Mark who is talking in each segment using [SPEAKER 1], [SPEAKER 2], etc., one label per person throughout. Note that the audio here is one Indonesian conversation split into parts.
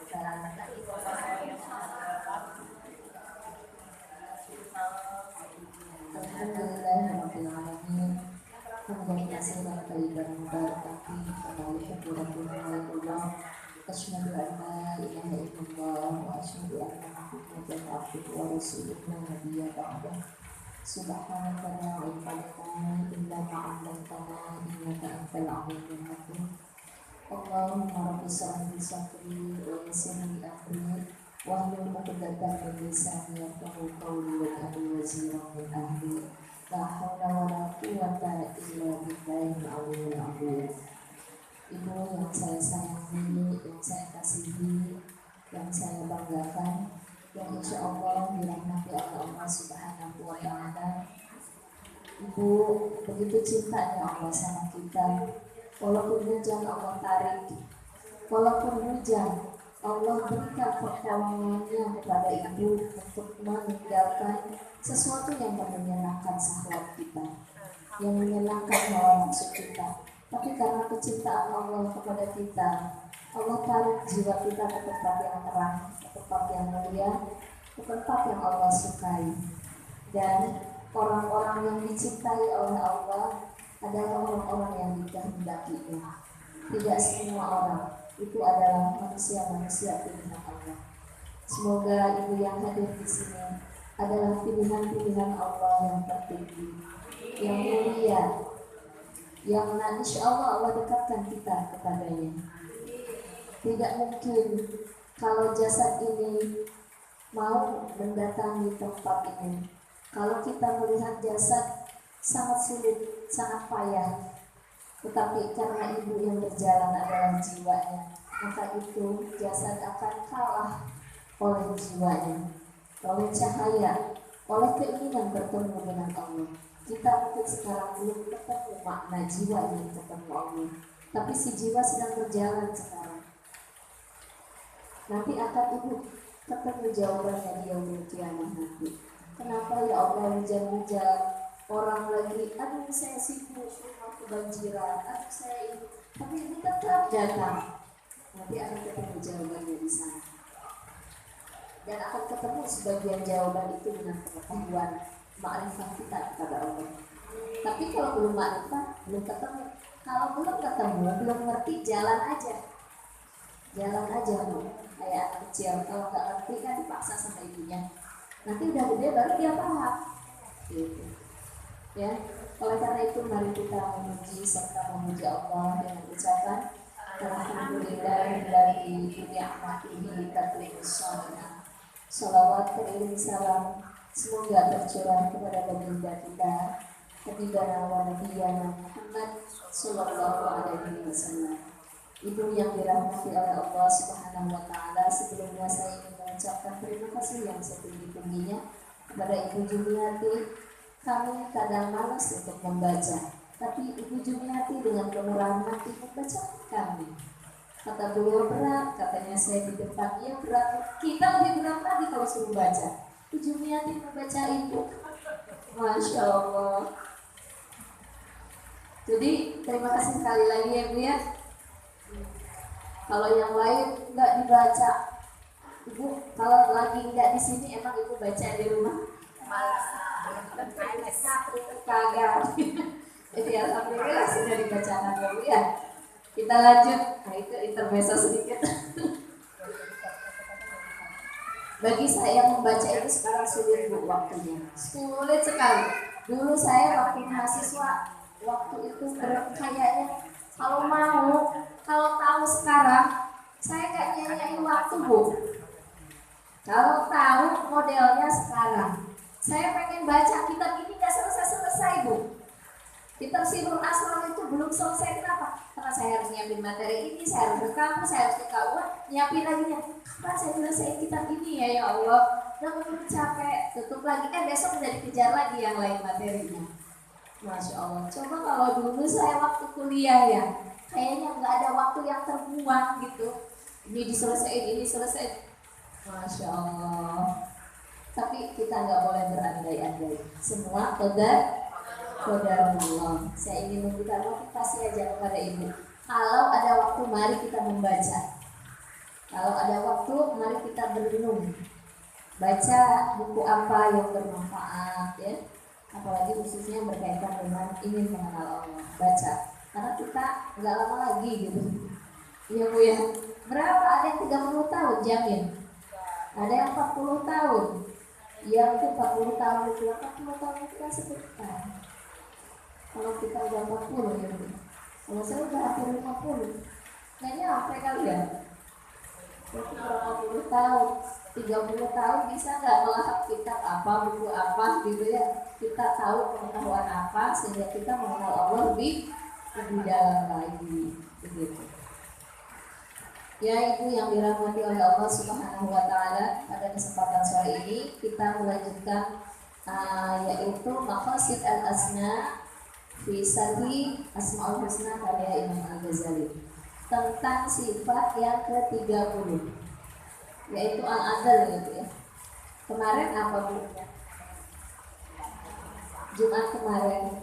[SPEAKER 1] Alhamdulillahirrahmanirrahim. Hamdan katsiran thayyiban mubarakan kama yuhibbu rabbuna wa yarda. Asyhadu an la ilaha illallah wa asyhadu anna Muhammadan abduhu wa rasuluhu la nabiyya ba'dahu. Subhanaka la ilma lana illa ma 'allamtana innaka antal 'alimul hakim. Allahumma rabbi shrah li sadri wa yassir li amri wahlul 'uqdatam min lisani yafqahu qawli waj'alhu waziran min ahli. La haula wa la quwwata illa billahil 'aliyyil 'azim. Ibu yang saya sayangi, yang saya kasihi, yang saya banggakan, yang insya Allah dirahmati oleh Allah Subhanahu wa Ta'ala. Ibu begitu cintanya Allah sama kita. Walaupun hujan Allah tarik, walaupun hujan Allah berikan pertolongannya kepada ibu untuk meninggalkan sesuatu yang menyenangkan syahwat kita, yang menyenangkan hawa nafsu kita. Tapi karena kecintaan Allah kepada kita, Allah tarik jiwa kita ke tempat yang terang, ke tempat yang mulia, ke tempat yang Allah sukai. Dan orang-orang yang dicintai oleh Allah adalah orang-orang yang dikehendakinya. Tidak semua orang, itu adalah manusia-manusia pilihan Allah. Semoga ibu yang hadir di sini adalah pilihan-pilihan Allah yang tertinggi, yang mulia, yang insya Allah Allah dekatkan kita kepadanya. Tidak mungkin kalau jasad ini mau mendatangi tempat ini. Kalau kita melihat jasad sangat sulit, sangat payah. Tetapi karena ibu yang berjalan adalah jiwanya, maka itu jasad akan kalah oleh jiwanya, oleh cahaya, oleh keinginan bertemu dengan Allah. Kita mungkin sekarang belum ketemu makna jiwa yang ketemu Allah, tapi si jiwa sedang berjalan sekarang. Nanti akan ibu ketemu jawabannya di yaumul qiyamah nanti. Kenapa ya Allah hujan-hujan, orang lagi, aduh saya sibuk, rumah kebanjiran, aduh saya ini, tapi ibu tetap datang. Nanti akan ketemu jawabannya di sana. Dan akan ketemu sebagian jawaban itu dengan pengetahuan makrifat kita kepada Allah. Tapi kalau belum makrifat, belum ketemu. Kalau belum ketemu, belum ngerti, jalan aja. Jalan aja Bu. Kayak anak kecil, kalau nggak ngerti kan dipaksa sama ibunya. Nanti udah gede baru dia paham. Gitu. Ya. Oleh karena itu mari kita memuji serta memuji Allah dengan ucapan Alhamdulillahilladzi bi ni'matihi tatimmus shalihat. Shalawat beriring salam semoga tercurah kepada baginda kita Habibana wa Nabiyana Muhammad sallallahu alaihi wasallam. Ibu yang dirahmati oleh Allah Subhanahu wa Ta'ala, sebelumnya saya ingin mengucapkan terima kasih yang setinggi-tingginya kepada Ibu Jumiati. Kami kadang malas untuk membaca, tapi Ibu Jumiati dengan kemurahan hati membaca kami. Kata beliau berat, katanya saya di depan, ya berat. Kita lebih berat lagi kalau suruh baca. Ibu Jumiati membaca Ibu, Masya Allah. Jadi terima kasih sekali lagi ya Bu ya. Kalau yang lain nggak dibaca, Ibu kalau lagi nggak di sini emang Ibu baca di rumah? Kagak. Jadi alhamdulillah sudah dibacakan dulu ya. Kita lanjut. Nah itu intermezzo sedikit. Bagi saya membaca itu sekarang sulit Bu waktunya. Sulit sekali. Dulu saya waktu mahasiswa, waktu itu kayaknya kalau tahu sekarang saya kayak nyanyi waktu Bu. Kalau tahu modelnya sekarang, saya pengen baca kitab ini nggak selesai Bu. Kitab Sirul Asrar itu belum selesai. Kenapa? Karena saya harus nyiapin materi ini, saya harus rekaman, saya harus ke KUA, nyiapin lagi nya. Kapan saya selesai kitab ini ya Allah? Udah belum capek, tutup lagi. Besok udah dikejar lagi yang lain materinya. Masya Allah. Coba kalau dulu saya waktu kuliah ya, kayaknya nggak ada waktu yang terbuang gitu. Ini diselesaikan, ini selesai. Masya Allah. Tapi kita nggak boleh berandai-andai. Semua qadarullah. Saya ingin memberikan motivasi aja kepada ibu. Kalau ada waktu, mari kita membaca. Kalau ada waktu, mari kita berenung, baca buku apa yang bermanfaat ya, apalagi khususnya berkaitan dengan ingin mengenal Allah, baca, karena kita nggak lama lagi gitu. Iya Bu ya, berapa, ada yang 30 tahun jamin, ada yang 40 tahun, ya itu 40 tahun itu, 40 tahun itu kan sebentar. Kalau kita udah 40 ya Bu, kalau saya udah hampir 50, kayaknya apa kali ya, itu berapa puluh tahun, 30 tahun bisa nggak melahap kitab apa, buku apa gitu ya, kita tahu pengetahuan apa sehingga kita mengenal Allah lebih dalam lagi begitu. Ya Ibu yang dirahmati oleh Allah Subhanahu wa Ta'ala, pada kesempatan sore ini kita melanjutkan yaitu Maqasid al-Asna fi Sarhi Asma'ul Husna karya Imam Al-Ghazali, tentang sifat yang ke-30, yaitu al-adl gitu ya. Kemarin apa Bu? Jumat kemarin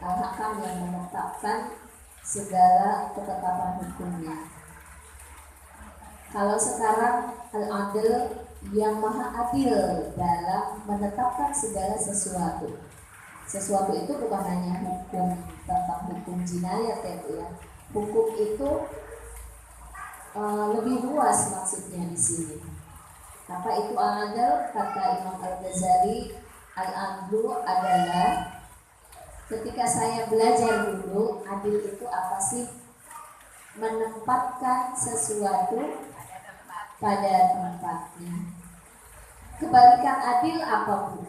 [SPEAKER 1] Al-Hakam yang menetapkan segala ketetapan hukumnya. Kalau sekarang al-adl yang maha adil dalam menetapkan segala sesuatu. Sesuatu itu bukan hanya hukum tentang hukum jinayat ya. Hukum itu lebih luas maksudnya di sini. Apa itu al-adl? Kata Imam Al-Ghazali, al-adlu adalah, ketika saya belajar dulu, adil itu apa sih? Menempatkan sesuatu pada tempatnya. Kebalikan adil apa Bu?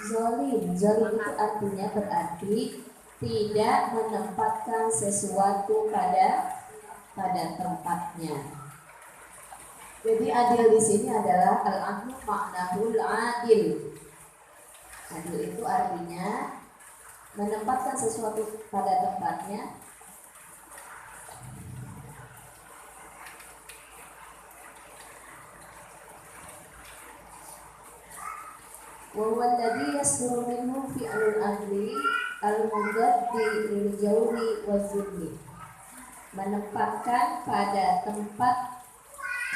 [SPEAKER 1] Zolim itu artinya berarti tidak menempatkan sesuatu pada tempatnya. Jadi adil di sini adalah al-adlu maknahul adil. Adil itu artinya menempatkan sesuatu pada tempatnya. Wa huwa alladhi yasduru minhu fi'lul adli al-mudaddi lil jawri wa zulmi. Menempatkan pada tempat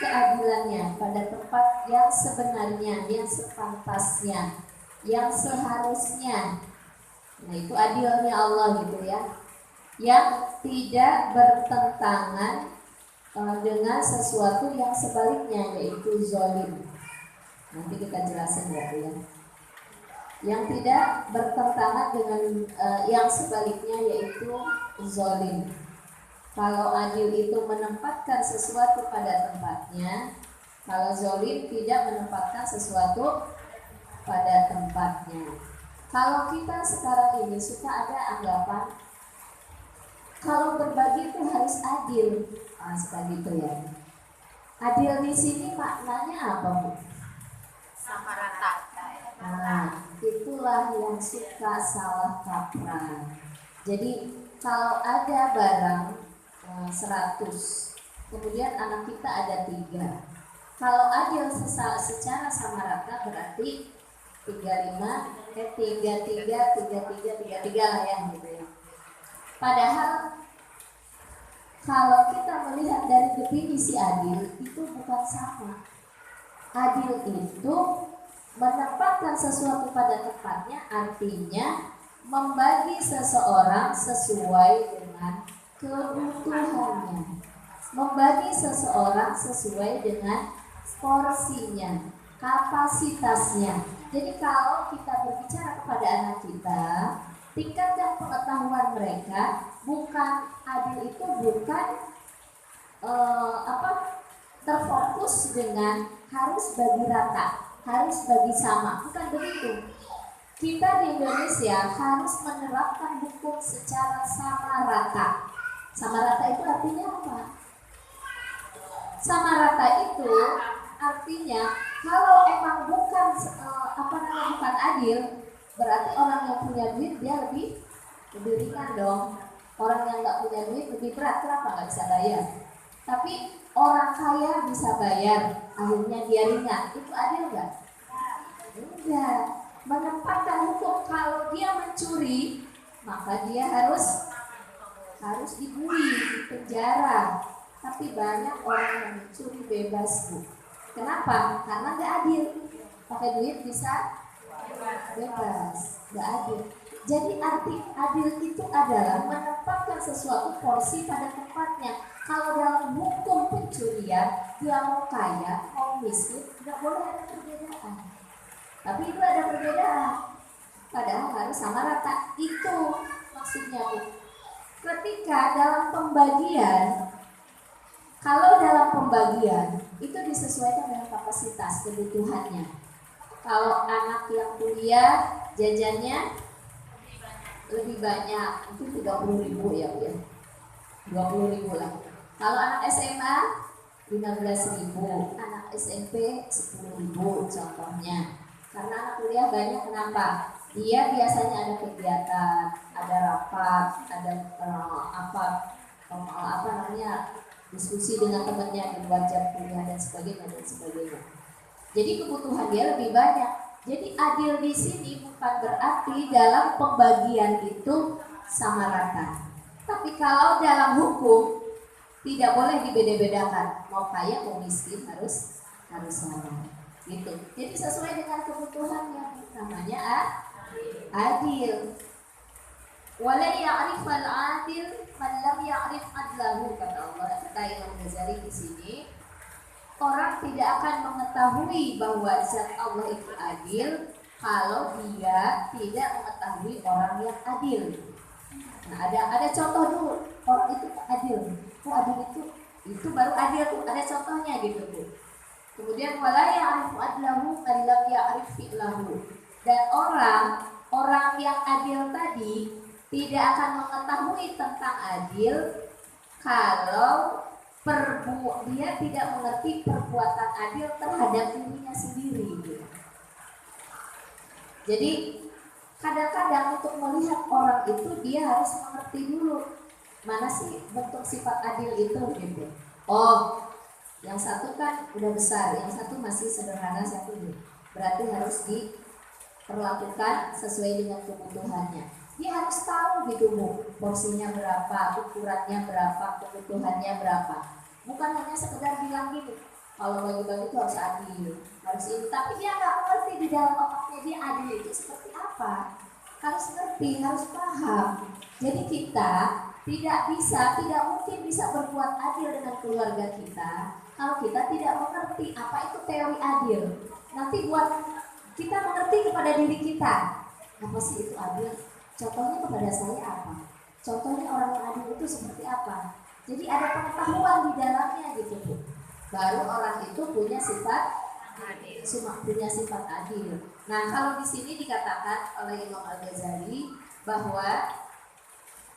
[SPEAKER 1] keadilannya, pada tempat yang sebenarnya, yang sepantasnya, yang seharusnya. Nah itu adilnya Allah gitu ya, yang tidak bertentangan dengan sesuatu yang sebaliknya, yaitu zalim. Nanti kita jelasin ya. Yang tidak bertentangan dengan yang sebaliknya, yaitu zalim. Kalau adil itu menempatkan sesuatu pada tempatnya, kalau zalim tidak menempatkan sesuatu pada tempatnya. Kalau kita sekarang ini suka ada anggapan kalau berbagi itu harus adil, suka gitu ya. Adil di sini maknanya apa Bu?
[SPEAKER 2] Sama rata.
[SPEAKER 1] Nah, itulah yang suka salah kaprah. Jadi kalau ada barang 100, kemudian anak kita ada 3. Kalau adil secara sama rata berarti 33 lah ya gitu ya. Padahal kalau kita melihat dari definisi adil itu bukan sama. Adil itu menempatkan sesuatu pada tempatnya, artinya membagi seseorang sesuai dengan kebutuhannya, membagi seseorang sesuai dengan porsinya, kapasitasnya. Jadi kalau kita berbicara kepada anak kita, tingkatkan pengetahuan mereka. Bukan adil itu bukan terfokus dengan harus bagi rata, harus bagi sama, bukan begitu. Kita di Indonesia harus menerapkan hukum secara sama rata. Sama rata itu artinya apa? Sama rata itu artinya kalau emang bukan bukan adil, berarti orang yang punya duit dia lebih ringan dong. Orang yang nggak punya duit lebih berat, kenapa nggak bisa bayar? Tapi orang kaya bisa bayar, akhirnya dia ringan. Itu adil nggak? Enggak. Menempatkan hukum, kalau dia mencuri maka dia harus harus dibully, dipenjara. Tapi banyak orang yang mencuri bebas, Bu. Kenapa? Karena nggak adil. Pakai duit bisa bebas, nggak adil. Jadi arti adil itu adalah menempatkan sesuatu porsi pada tempatnya. Kalau dalam hukum pencurian, dia mau kaya, mau miskin, nggak boleh ada perbedaan. Tapi itu ada perbedaan. Padahal harus sama rata. Itu maksudnya, Bu. Ketika dalam pembagian, kalau dalam pembagian itu disesuaikan dengan kapasitas kebutuhannya. Kalau anak yang kuliah jajannya lebih banyak, itu 30.000 ya, Bu ya. 20.000 lah. Kalau anak SMA 15.000, anak SMP 10.000 contohnya. Karena anak kuliah banyak, kenapa? Dia biasanya ada kegiatan, ada rapat, ada apa namanya, diskusi dengan temannya di luar jam kuliah dan sebagainya. Jadi kebutuhan dia lebih banyak. Jadi adil di sini bukan berarti dalam pembagian itu sama rata. Tapi kalau dalam hukum tidak boleh dibeda-bedakan. Mau kaya mau miskin harus sama. Gitu. Jadi sesuai dengan kebutuhannya, namanya adil. Wala ya'rifal adil man lam ya'rif adlahu, kata Allah, kata Imam Ghazali di sini. Orang tidak akan mengetahui bahwa zat Allah itu adil kalau dia tidak mengetahui orang yang adil. Nah, ada contoh dulu, orang itu adil. Oh, adil itu baru adil tuh, ada contohnya gitu, Bu. Kemudian wala ya'rifu adlahu man lam ya'rif fi'lahu. Dan orang yang adil tadi tidak akan mengetahui tentang adil kalau dia tidak mengerti perbuatan adil terhadap dirinya sendiri. Gitu. Jadi kadang-kadang untuk melihat orang itu dia harus mengerti dulu mana sih bentuk sifat adil itu gitu. Oh, yang satu kan udah besar, yang satu masih sederhana, satu berarti harus diperlakukan sesuai dengan kebutuhannya. Dia harus tahu gitu, Bu, porsinya berapa, ukurannya berapa, kebutuhannya berapa. Bukan hanya sekedar bilang gitu, kalau bagi-bagi itu harus adil, harus ini. Tapi dia nggak ngerti di dalam otaknya dia adil itu seperti apa. Harus ngerti, harus paham. Jadi kita tidak mungkin bisa berbuat adil dengan keluarga kita kalau kita tidak mengerti apa itu teori adil. Nanti buat kita mengerti kepada diri kita, apa sih itu adil? Contohnya kepada saya apa? Contohnya orang yang adil itu seperti apa? Jadi ada pengetahuan di dalamnya gitu, Bu. Baru orang itu punya sifat adil. Nah, kalau di sini dikatakan oleh Imam Al-Ghazali bahwa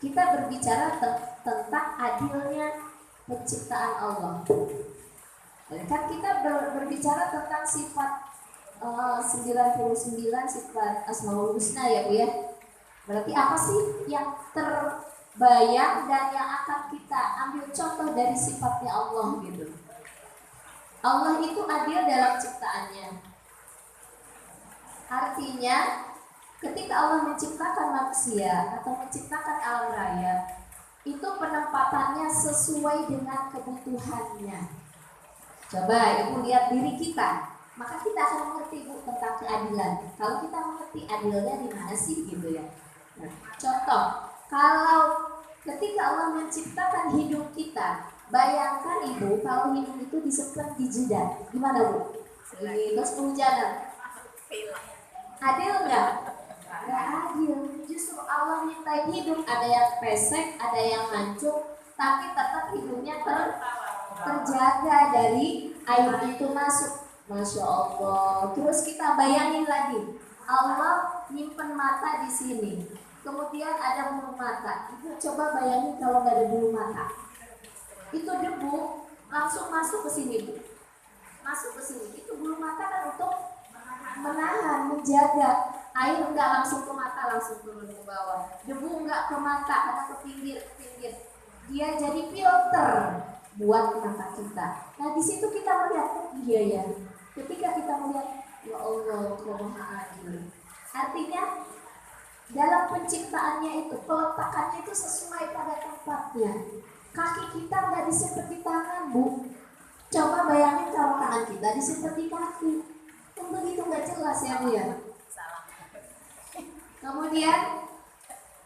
[SPEAKER 1] kita berbicara tentang adilnya penciptaan Allah. Kan kita berbicara tentang sifat 99 sifat Asmaul Husna ya, Bu ya. Berarti apa sih yang terbayang dan yang akan kita ambil contoh dari sifatnya Allah gitu. Allah itu adil dalam ciptaannya. Artinya ketika Allah menciptakan manusia atau menciptakan alam raya, itu penempatannya sesuai dengan kebutuhannya. Coba Ibu lihat diri kita, maka kita akan mengerti, Bu, tentang keadilan. Kalau kita mengerti adilnya di mana sih gitu ya. Nah, contoh, kalau ketika Allah menciptakan hidup kita, bayangkan Ibu kalau hidup itu disepet di jidat, gimana, Bu? Ini terus kehujanan. Adil nggak? Nggak adil. Justru Allah minta hidup, ada yang pesek, ada yang mancung, tapi tetap hidupnya terjaga dari air itu masuk. Masya Allah. Terus kita bayangin lagi, Allah nyimpen mata di sini. Kemudian ada bulu mata. Ibu coba bayangin kalau nggak ada bulu mata. Itu debu langsung masuk ke sini, Bu. Masuk ke sini. Itu bulu mata kan untuk menahan, menjaga air nggak langsung ke mata, langsung turun ke bawah. Debu nggak ke mata, karena ke pinggir. Dia jadi filter buat mata kita. Nah di situ kita melihat, iya ya. Ketika kita melihat, ya Allah, Maha Adil. Artinya dalam penciptaannya itu, peletakannya itu sesuai pada tempatnya. Kaki kita nggak diseperti tangan, Bu. Coba bayangin kalau tangan kita diseperti kaki. Kan begitu nggak jelas ya, Bu ya. Kemudian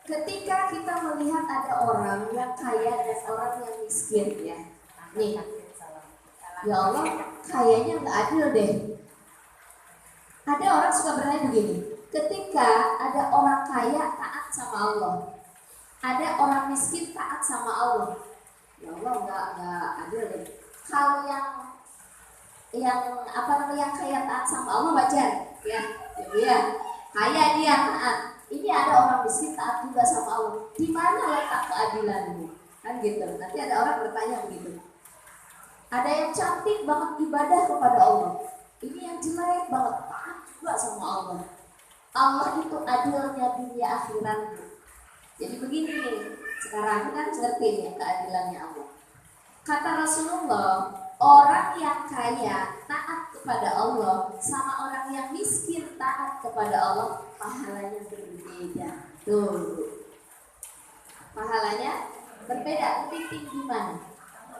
[SPEAKER 1] ketika kita melihat ada orang yang kaya dan orang yang miskin ya. Nih, ya Allah, kayaknya nggak adil deh. Ada orang suka bertanya begini, ketika ada orang kaya taat sama Allah, ada orang miskin taat sama Allah, ya Allah nggak adil deh. Kalau yang yang kaya taat sama Allah wajar, ya, kaya dia taat. Ini ada orang miskin taat juga sama Allah. Di mana letak keadilanmu? Kan gitu. Nanti ada orang bertanya begitu. Ada yang cantik banget ibadah kepada Allah. Ini yang jelek banget taat juga sama Allah. Allah itu adilnya dunia akhirat. Jadi begini nih, sekarang kan ngerti ya keadilannya Allah. Kata Rasulullah, orang yang kaya taat kepada Allah sama orang yang miskin taat kepada Allah, pahalanya berbeda. Tuh, pahalanya berbeda. Lebih tinggi mana?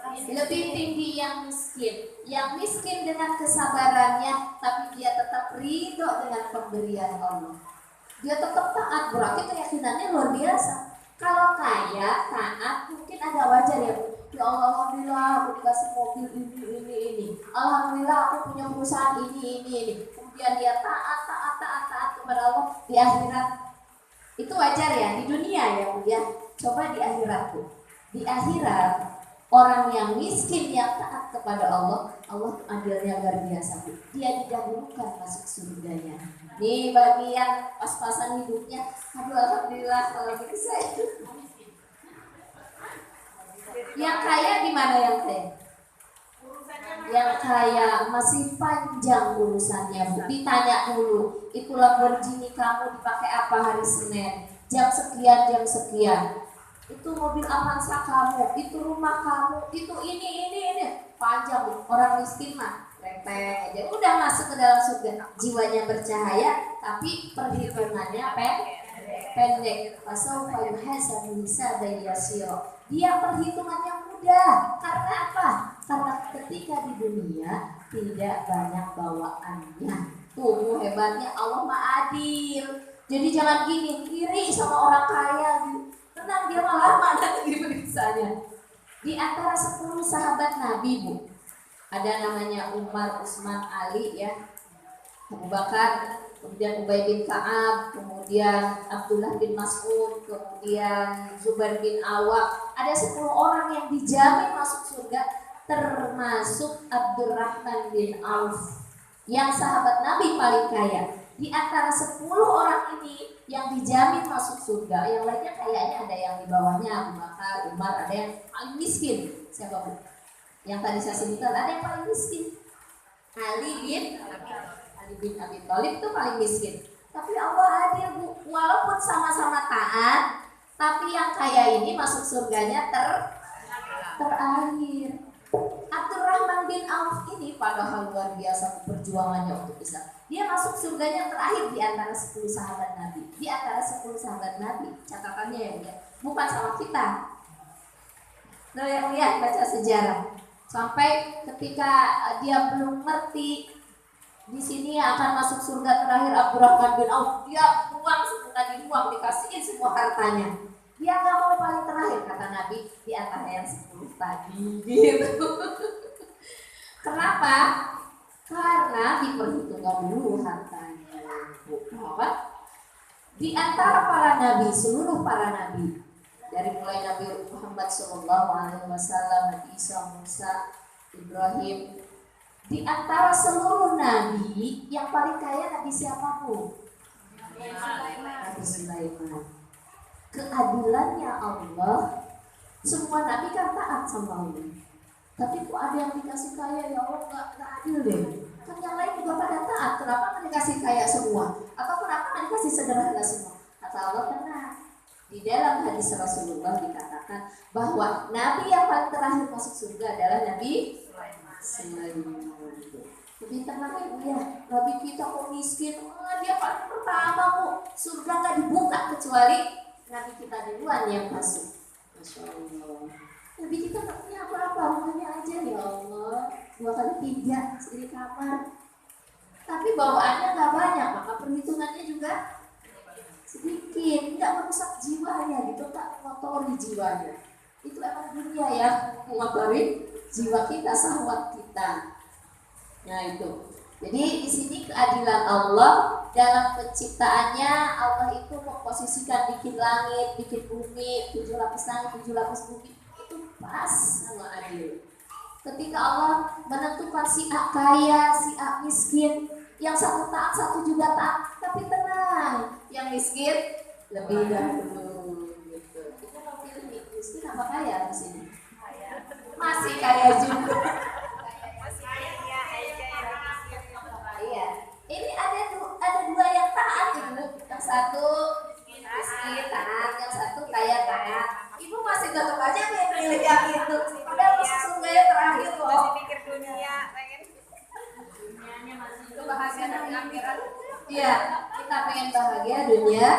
[SPEAKER 1] Lebih tinggi yang miskin. Yang miskin dengan kesabarannya, tapi dia tetap ridho dengan pemberian Allah. Dia tetap taat, berarti keyakinannya luar biasa. Kalau kaya taat mungkin agak wajar ya. Ya Allah, alhamdulillah aku dikasih mobil ini. Alhamdulillah aku punya perusahaan ini. Kemudian dia taat kepada Allah di akhirat. Itu wajar ya di dunia ya, Bu ya. Coba di akhirat, Bu. Di akhirat orang yang miskin yang taat kepada Allah, Allah adilnya luar biasa, Bu. Dia didahulukan masuk surganya. Nih bagi yang pas-pasan hidupnya, aduh alhamdulillah kalau gitu saya. Yang kaya gimana yang kaya? Yang kaya masih panjang urusannya, Bu. Ditanya dulu, itu Lamborghini kamu dipakai apa hari Senin? Jam sekian. Itu mobil Avanza kamu, itu rumah kamu, itu ini. Panjang, Bu. Orang miskin mah rempeng aja. Udah masuk ke dalam surga. Jiwanya bercahaya, tapi perhitungannya pendek. Fasawfa yuhasabu hisaban yasira. Dia perhitungannya mudah. Karena apa? Karena ketika di dunia tidak banyak bawaannya. Tuh hebatnya Allah mah adil. Jadi jangan gini, iri sama orang kaya gitu. Tenang, dia malah mana periksanya. Di antara 10 sahabat Nabi, Bu, ada namanya Umar, Utsman, Ali ya, Abu Bakar, kemudian Ubay bin Ka'ab, kemudian Abdullah bin Mas'ud, kemudian Zubair bin Awam. Ada 10 orang yang dijamin masuk surga, termasuk Abdurrahman bin Auf yang sahabat Nabi paling kaya. Di antara 10 orang ini yang dijamin masuk surga, yang lainnya kayaknya ada yang di bawahnya, Abu Bakar, Umar, ada yang paling miskin. Siapa, Bu? Yang tadi saya sebutkan, ada yang paling miskin. Ali bin Abi Thalib itu paling miskin. Tapi Allah adil, Bu. Walaupun sama-sama taat, tapi yang kaya ini masuk surganya terakhir. Abdurrahman bin Auf ini padahal luar biasa perjuangannya untuk Islam. Dia masuk surganya terakhir di antara 10 sahabat Nabi. Di antara 10 sahabat Nabi, catatannya ya, bukan sama kita. Nah, yang lihat baca sejarah. Sampai ketika dia belum ngerti di sini akan masuk surga terakhir Abdurrahman bin Auf, dia buang dibuang, dikasihin semua hartanya. Dia nggak mau paling terakhir, kata Nabi, di antara yang 10 tadi gitu. Kenapa? Karena diperhitungkan dulu hartanya. Apa? Di antara para nabi, seluruh para nabi, dari mulai Nabi Muhammad SAW, Nabi Isa, Musa, Ibrahim, di antara seluruh nabi yang paling kaya Nabi siapa, Bu? Nabi Sulaiman. Keadilannya Allah, semua nabi kan taat sama Allah. Tapi kok ada yang dikasih kaya, ya Allah nggak adil deh. Kan yang lain juga pada taat, kenapa nggak dikasih kaya semua? Atau kenapa nggak dikasih sederhana semua? Kata Allah, tenang. Di dalam hadis Rasulullah dikatakan bahwa nabi yang paling terakhir masuk surga adalah Nabi Sulaiman. Lebih tenang ya, Bu ya. Nabi kita kok miskin, dia paling pertama, Bu. Surga nggak dibuka kecuali Nabi kita duluan yang masuk. Masya Allah. 2 kali 3 di kamar. Tapi bawaannya nggak banyak, maka perhitungannya juga sedikit, nggak merusak jiwanya gitu, tak mengotori jiwanya. Itu emang dunia ya, mengotori jiwa kita, syahwat kita. Nah itu. Jadi di sini keadilan Allah dalam penciptaannya. Allah itu memposisikan bikin langit, bikin bumi, 7 lapis langit, 7 lapis bumi, itu pas sama adil. Ketika Allah menentukan si A kaya, si A miskin, yang satu taat, satu juga taat, tapi tenang, yang miskin lebih dahulu gitu. Kita mau pilih miskin apa kaya di sini? Masih kaya juga. Iya. Ini ada 2 yang taat gitu. Yang satu miskin taat, yang satu kaya taat. Ibu masih tetap aja pilih yang itu. Padahal masuk surga yang terakhir loh.
[SPEAKER 2] Masih pikir dunia, pengen
[SPEAKER 1] Dunianya masih kebahagiaan dari akhirat. Iya, kita pengen bahagia dunia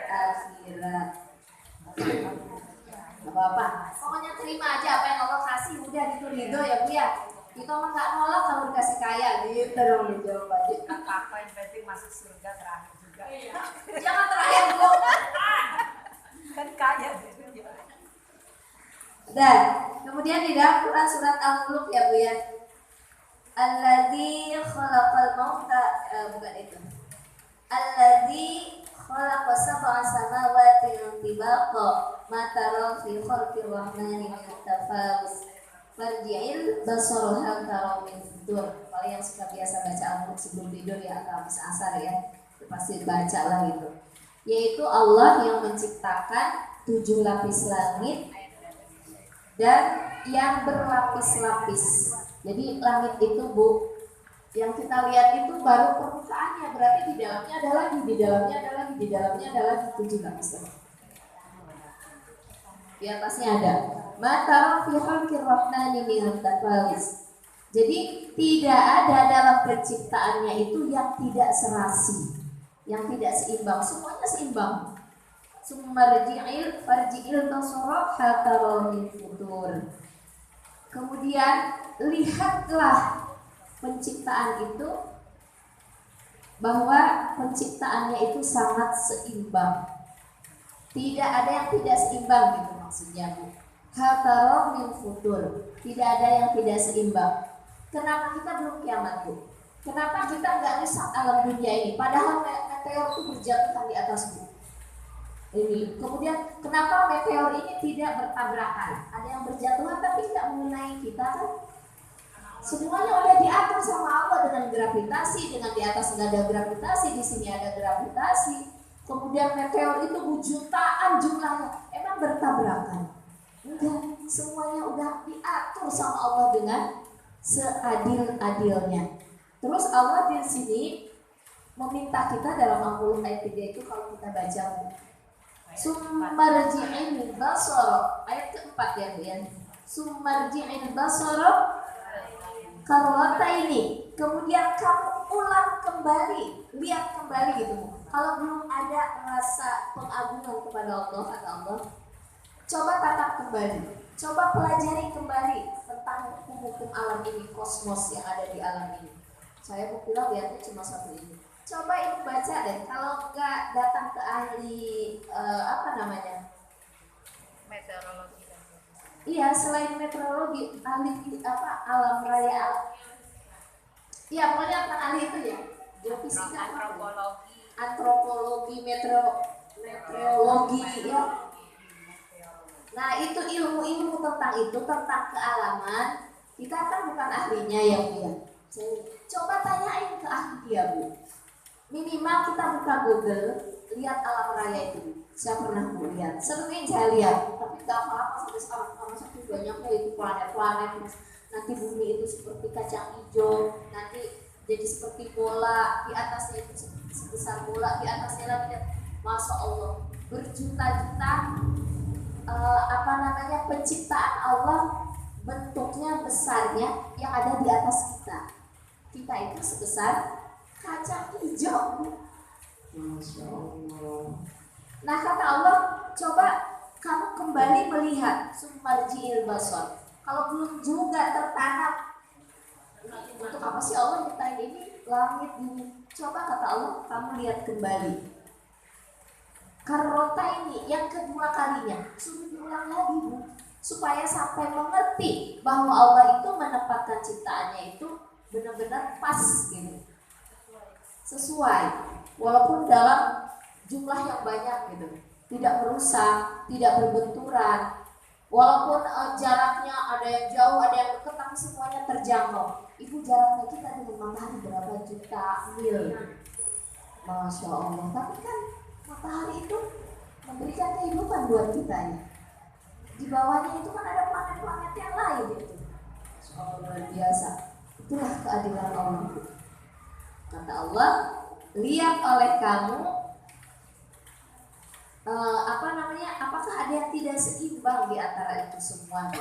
[SPEAKER 1] akhirat. Apa-apa. Pokoknya terima aja apa yang Allah kasih, udah gitu ridho ya Bu ya. Kita mah nggak nolak kalau dikasih kaya gitu dong jawabannya.
[SPEAKER 2] apa yang penting masuk surga terakhir juga.
[SPEAKER 1] Jangan terakhir Bu.
[SPEAKER 2] Kan kaya.
[SPEAKER 1] Dan kemudian di dalam Quran surat Al-Mulk ya Bu ya. Alladzi khalaqal mauta, bukan itu. Alladzi khalaqa sab'a samawati tibaqa ma tara fi khalqir rahmani min tafawus. Farji'il basara hal tara min futur. Kalau yang suka biasa baca Al-Mulk sebelum tidur ya atau habis asar ya, pasti baca lah itu. Yaitu Allah yang menciptakan 7 lapis langit dan yang berlapis-lapis. Jadi langit itu Bu, yang kita lihat itu baru permukaannya, berarti di dalamnya ada lagi, di dalamnya ada lagi, di dalamnya ada lagi 7 lapis. Di atasnya ada mata fi khalqir rahmani min tafawus. Jadi tidak ada dalam penciptaannya itu yang tidak serasi, yang tidak seimbang, semuanya seimbang. Summarji'il farji'il basara hatara min futur. Kemudian lihatlah penciptaan itu, bahwa penciptaannya itu sangat seimbang. Tidak ada yang tidak seimbang gitu maksudnya Bu. Hatara min futur. Tidak ada yang tidak seimbang. Kenapa kita belum kiamat Bu? Kenapa kita nggak rusak alam dunia ini? Padahal meteor itu berjatuhan di atas bumi ini. Kemudian kenapa meteor ini tidak bertabrakan? Ada yang berjatuhan tapi tidak mengenai kita kan? Semuanya udah diatur sama Allah dengan gravitasi, dengan di atas nggak ada gravitasi, di sini ada gravitasi. Kemudian meteor itu jutaan jumlahnya, emang bertabrakan? Enggak, semuanya udah diatur sama Allah dengan seadil-adilnya. Terus Allah di sini meminta kita dalam Al-Mulk ayat 3 itu kalau kita baca Summarji'il basara, ayat keempat ya Bu ya. Summarji'il basara karwata ini, kemudian kamu ulang kembali, lihat kembali gitu Bu. Kalau belum ada rasa pengagungan kepada Allah, kata Allah, coba tatap kembali, coba pelajari kembali tentang hukum-hukum alam ini, kosmos yang ada di alam ini. Saya bilang lihatnya cuma satu ini. Coba ibu baca deh, kalau nggak datang ke ahli
[SPEAKER 2] Meteorologi.
[SPEAKER 1] Iya, selain meteorologi, ahli alam raya. Iya, pokoknya ahli itu ya, geofisika, antropologi, meteorologi ya. Nah itu ilmu-ilmu tentang itu, tentang kealaman. Kita kan bukan ahlinya ya Bu ya. Coba tanyain ke ahli ya Bu. Minimal kita buka Google, lihat alam raya itu. Saya pernah lihat, sering saya lihat, tapi gak apa-apa sampai sekarang karena saking banyaknya itu planet-planet. Nanti bumi itu seperti kacang hijau, nanti jadi seperti bola, di atasnya itu sebesar bola, di atasnya lagi, Masya Allah, berjuta-juta penciptaan Allah, bentuknya besarnya yang ada di atas kita. Kita itu sebesar kacang hijau. Masya Allah. Nah kata Allah, coba kamu kembali melihat Summarji'il basar. Kalau belum juga tertanam Untuk apa sih Allah nyiptain ini langit bumi? Coba kata Allah, kamu lihat kembali. Karota ini yang kedua kalinya suruh diulang lagi, Bu, supaya sampai mengerti bahwa Allah itu menempatkan ciptaannya itu benar-benar pas gitu, sesuai, walaupun dalam jumlah yang banyak gitu, tidak merusak, tidak berbenturan, walaupun jaraknya ada yang jauh, ada yang dekat, tapi semuanya terjangkau. Ibu, jaraknya kita dengan matahari berapa juta mil, Masya Allah. Tapi kan matahari itu memberikan kehidupan buat kita ya. Di bawahnya itu kan ada planet-planet yang lain gitu. Soal luar biasa. Itulah keadilan Allah. Kata Allah, lihat oleh kamu apakah ada yang tidak seimbang di antara itu semua?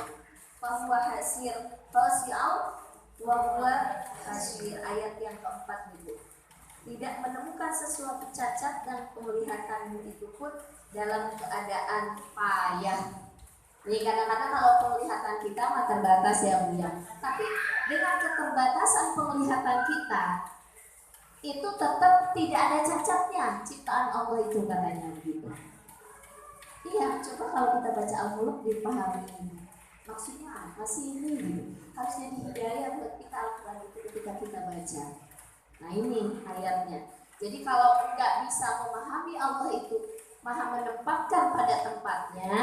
[SPEAKER 1] Bahwa hasir tasi'au wa huwa hasir, ayat yang keempat itu. Tidak menemukan sesuatu cacat dan penglihatanmu itu pun dalam keadaan payah. Jadi kadang-kadang kalau penglihatan kita mah terbatas ya Bu ya. Tapi dengan keterbatasan penglihatan kita itu tetap tidak ada cacatnya ciptaan Allah itu, katanya begitu. Iya, coba kalau kita baca Al-Mulk dipahami ini. Maksudnya apa sih ini? Harus jadi hidayah buat kita Al-Quran itu ketika kita baca. Nah ini ayatnya. Jadi kalau nggak bisa memahami Allah itu maha menempatkan pada tempatnya,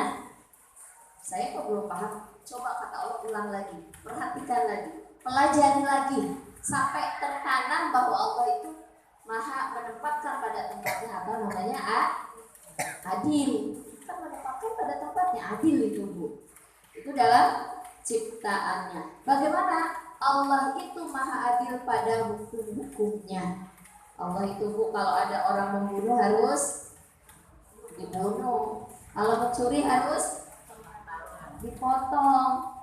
[SPEAKER 1] saya kok belum paham. Coba kata Allah ulang lagi, perhatikan lagi, pelajari lagi, sampai tertanam bahwa Allah itu maha menempatkan pada tempatnya, atau namanya adil. Kita menempatkan pada tempatnya, adil itu Bu. Itu dalam ciptaannya. Bagaimana Allah itu maha adil pada hukum-hukumnya. Allah itu Bu, kalau ada orang membunuh harus dibunuh, kalau mencuri harus dipotong.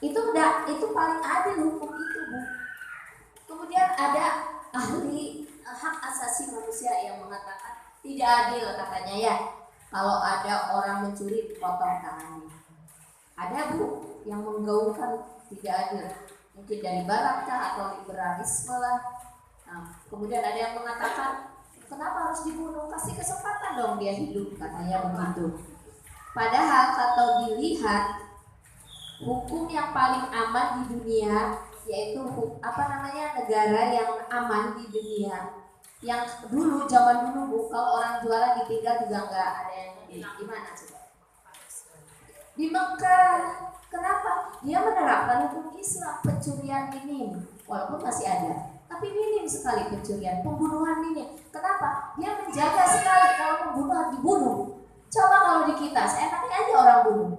[SPEAKER 1] Itu paling adil hukum itu Bu. Kemudian ada ahli hak asasi manusia yang mengatakan tidak adil, katanya ya, kalau ada orang mencuri dipotong tangannya. Ada Bu yang menggaungkan tidak adil, mungkin dari barat kah atau liberalisme lah. Nah, kemudian ada yang mengatakan kenapa harus dibunuh, kasih kesempatan dong dia hidup, katanya begitu. Padahal kalau dilihat hukum yang paling aman di dunia, yaitu negara yang aman di dunia, yang dulu zaman dulu Bu, kalau orang jualan ditinggal juga nggak ada yang gimana coba? Di Mekah. Kenapa? Dia menerapkan hukum Islam, pencurian minim, walaupun masih ada, tapi minim sekali pencurian, pembunuhan minim. Kenapa? Dia menjaga sekali kalau pembunuh harus dibunuh. Coba kalau di kita, seenaknya aja orang bunuh.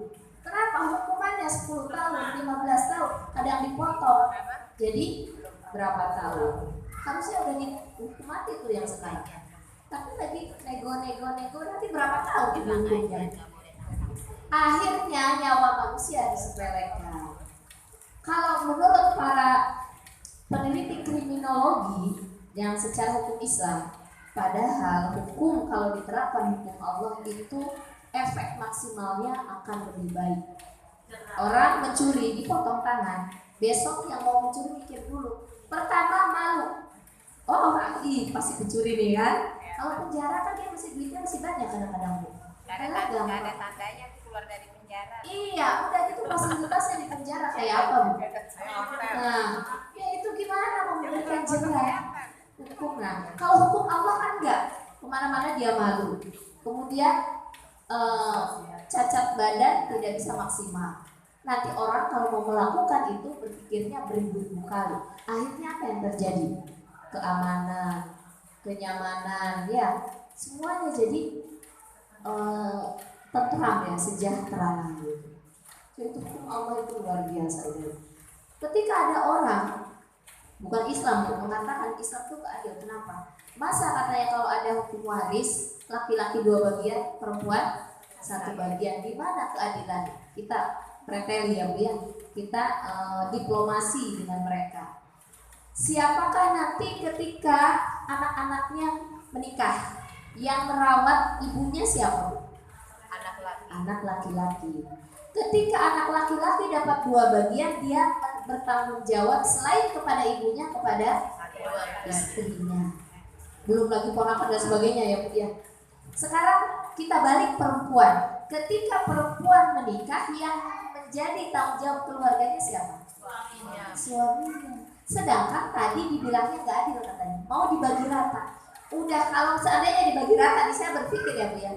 [SPEAKER 1] Kenapa? Hukumannya 10 tahun, 15 tahun, kadang dipotong. Jadi berapa tahun? Harusnya udah dihukum mati tuh yang sekarang. Tapi lagi nego nanti berapa tahun dihukumnya? Akhirnya nyawa manusia disepelekan. Kalau menurut para peneliti kriminologi yang secara hukum Islam, padahal hukum kalau diterapkan hukum Allah itu efek maksimalnya akan lebih baik. Orang mencuri dipotong tangan, besok yang mau mencuri mikir dulu. Pertama malu, oh pasti pencuri nih kan. Kalau penjara kan dia duitnya masih banyak kadang-kadang Bu.
[SPEAKER 2] Ada tandanya keluar dari penjara.
[SPEAKER 1] Iya, udah gitu fasilitasnya di penjara kayak apa Bu? Nah, ya itu gimana memberikan jerat hukum. Nah, kalau hukum Allah kan enggak, kemana-mana dia malu. Kemudian cacat badan tidak bisa maksimal. Nanti orang kalau mau melakukan itu berpikirnya beribu-ribu kali. Akhirnya apa yang terjadi? Keamanan, kenyamanan, ya semuanya jadi tentram ya, sejahtera gitu. Itu hukum Allah itu luar biasa. Ketika ada orang bukan Islam yang mengatakan Islam itu adil, kenapa? Masa katanya kalau ada hukum waris, laki-laki 2 bagian, perempuan 1 bagian, di mana keadilan? Kita preteli ya Bu ya, kita diplomasi dengan mereka. Siapakah nanti ketika anak-anaknya menikah, yang merawat ibunya siapa Bu? Anak laki-laki. Ketika anak laki-laki dapat 2 bagian, dia bertanggung jawab selain kepada ibunya kepada istrinya. Belum lagi ponakan dan sebagainya ya Bu ya. Sekarang kita balik perempuan. Ketika perempuan menikah, yang menjadi tanggung jawab keluarganya siapa? Suaminya. Sedangkan tadi dibilangnya nggak adil katanya, mau dibagi rata. Udah kalau seandainya dibagi rata, nih saya berpikir ya Bu ya,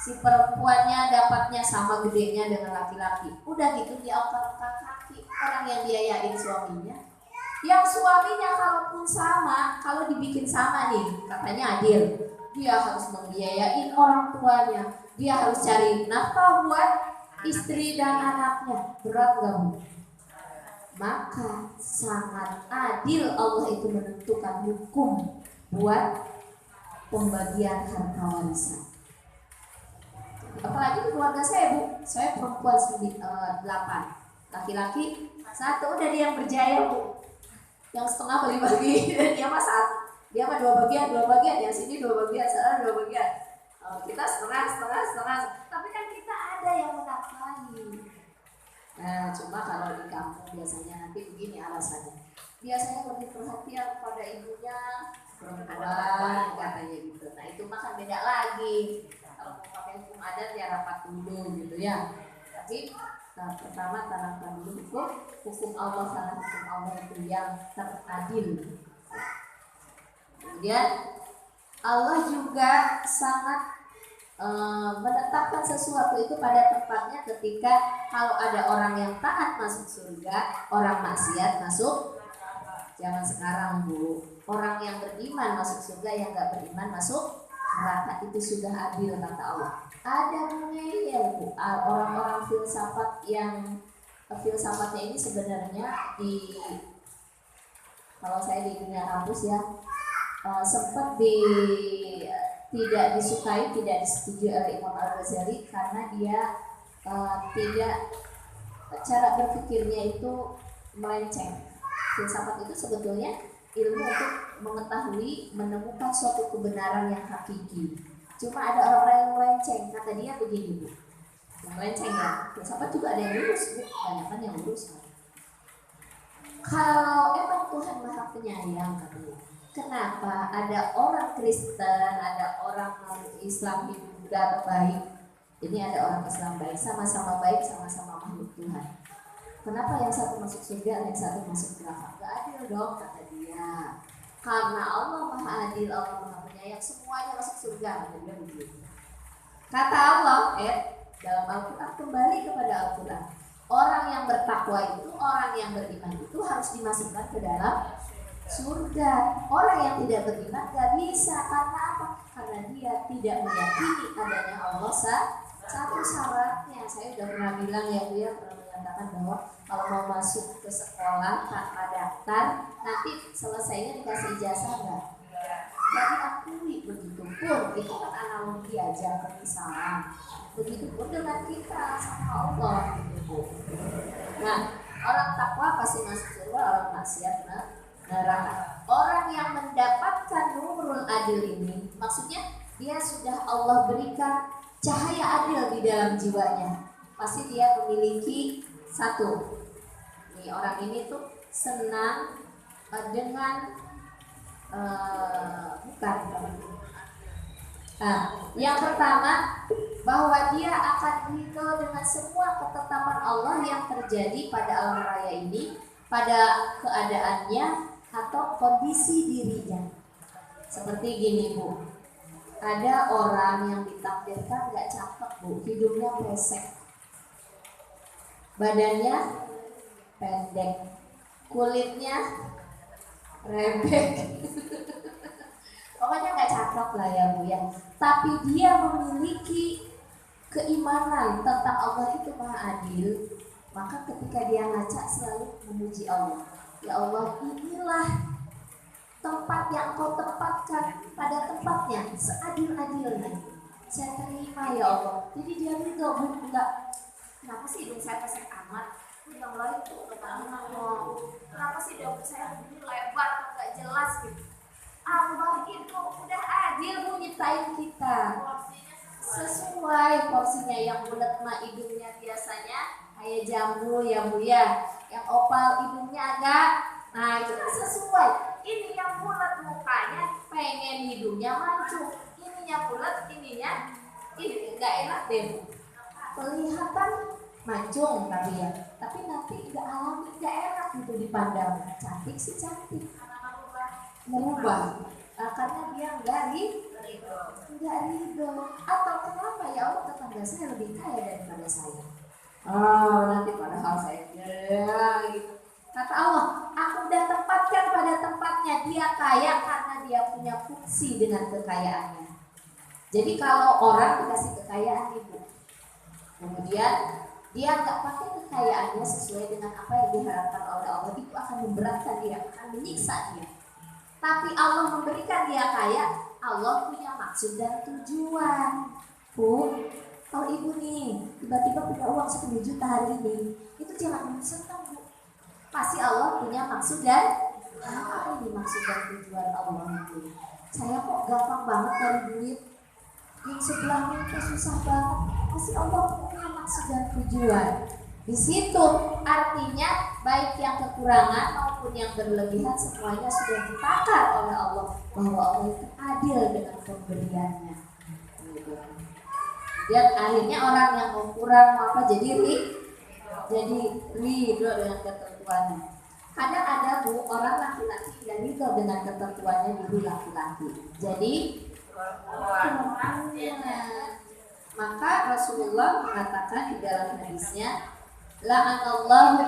[SPEAKER 1] si perempuannya dapatnya sama gedenya dengan laki-laki. Udah gitu dia angkat kaki orang yang biayain suaminya. Yang suaminya kalaupun sama, kalau dibikin sama nih, katanya adil. Dia harus membiayain orang tuanya, dia harus cari nafkah buat istri dan anaknya. Berat gak Bu? Maka sangat adil Allah itu menentukan hukum buat pembagian harta warisan. Apalagi di keluarga saya Bu, saya perempuan 8, laki-laki 1, udah dia yang berjaya Bu. Yang setengah bagi-bagi, dia mah 1, dia mah 2 bagian, yang sini 2 bagian, sana 2 bagian. Kita setengah. Tapi kan kita ada yang menafkahi. Nah, cuma kalau di kampung biasanya nanti begini alasannya. Biasanya lebih perhatian pada ibunya perempuan katanya gitu. Nah itu mah kan beda lagi. Kalau mau pakai hukum adat ya rapat dulu gitu ya. Tapi pertama tanamkan dulu hukum Allah, karena hukum Allah itu yang teradil. Kemudian Allah juga sangat menetapkan sesuatu itu pada tempatnya ketika kalau ada orang yang taat masuk surga, orang maksiat masuk. Jangan sekarang Bu, orang yang beriman masuk surga, yang gak beriman masuk neraka. Itu sudah adil kata Allah. Ada ya Bu, orang-orang filsafat yang filsafatnya ini sebenarnya kalau saya di dunia kampus ya sempat tidak disukai, tidak disetujui oleh Imam Al-Ghazali karena dia tidak, cara berpikirnya itu melenceng. Filsafat itu sebetulnya ilmu untuk mengetahui, menemukan suatu kebenaran yang hakiki. Cuma ada orang-orang yang melenceng, kata dia begini Bu, yang melenceng ya, filsafat juga ada yang lurus Bu, banyak yang lurus. Kalau emang Tuhan Maha Penyayang katanya, kenapa ada orang Kristen, ada orang Islam juga baik, ini ada orang Islam baik, sama-sama baik, sama-sama makhluk Tuhan. Kenapa yang satu masuk surga, yang satu masuk neraka? Gak adil dong kata dia. Karena Allah Maha Adil, Allah Maha Penyayang, semuanya masuk surga. Kata Allah, dalam Al-Quran, kembali kepada Al-Quran. Orang yang bertakwa itu, orang yang beriman itu harus dimasukkan ke dalam surga. Orang yang tidak beriman gak bisa. Karena apa? Karena dia tidak meyakini adanya Allah. Satu syaratnya, saya sudah pernah bilang ya Bu ya, pernah menyatakan bahwa kalau mau masuk ke sekolah tanpa daftar, nanti selesainya dikasih ijazah nggak? Nggak diakui. Begitupun itu kan analogi aja, permisalan. Begitupun dengan kita sama Allah gitu. Nah, orang takwa pasti masuk surga, orang maksiat neraka. Orang yang mendapatkan nurul adil ini, maksudnya dia sudah Allah berikan cahaya adil di dalam jiwanya. Pasti dia memiliki satu. Nih orang ini tuh senang dengan yang pertama bahwa dia akan ridho dengan semua ketetapan Allah yang terjadi pada alam raya ini, pada keadaannya atau kondisi dirinya. Seperti gini Bu, ada orang yang ditakdirkan gak cakep Bu, hidungnya pesek, badannya pendek, kulitnya rebek, pokoknya gak cakep lah ya Bu ya. Tapi dia memiliki keimanan tentang Allah itu Maha Adil, maka ketika dia ngaca selalu memuji Allah. Ya Allah, inilah tempat yang Kau tempatkan pada tempatnya seadil-adilnya. Saya terima ya Allah. Jadi dia ridho Bu, enggak. Kenapa sih hidung saya pesek amat? Yang lain tuh kenapa sih hidung saya begini lebar, enggak jelas gitu. Allah itu udah adil Bu nyiptain kita sesuai porsinya. Yang bulat mah hidungnya biasanya kayak jambu ya Bu ya, yang opal hidungnya agak, nah itu kan sesuai. Ini yang bulat mukanya pengen hidungnya mancung, ininya bulat, ininya ini nggak enak deh, kelihatan mancung tapi nanti nggak alami, nggak enak gitu dipandang. Cantik sih cantik, merubah karena dia nggak ridho. Atau kenapa ya Allah, tetangga saya lebih kaya daripada saya. Oh, nanti padahal saya gitu. Kata Allah, aku udah tempatkan pada tempatnya, dia kaya karena dia punya fungsi dengan kekayaannya. Jadi kalau orang dikasih kekayaan ibu, kemudian dia nggak pakai kekayaannya sesuai dengan apa yang diharapkan oleh Allah, itu akan memberatkan dia, akan menyiksa dia. Tapi Allah memberikan dia kaya, Allah punya maksud dan tujuan. Bu, kalau ibu nih tiba-tiba punya uang 10 juta hari ini, itu jangan senang bu. Pasti Allah punya maksud dan apa ini maksud dan tujuan Allah itu. Saya kok gampang banget dari duit, yang sebelahnya itu susah banget. Pasti Allah punya maksud dan tujuan. Di situ artinya baik yang kekurangan maupun yang berlebihan semuanya sudah ditakar oleh Allah, bahwa Allah itu adil dengan pemberiannya. Dan akhirnya orang yang mau kurang mau apa jadi ridho dengan ketentuannya. Kadang ada bu orang laki-laki tidak ridho dengan ketentuannya diri laki-laki. Jadi maka Rasulullah mengatakan di dalam hadisnya, la'anallahu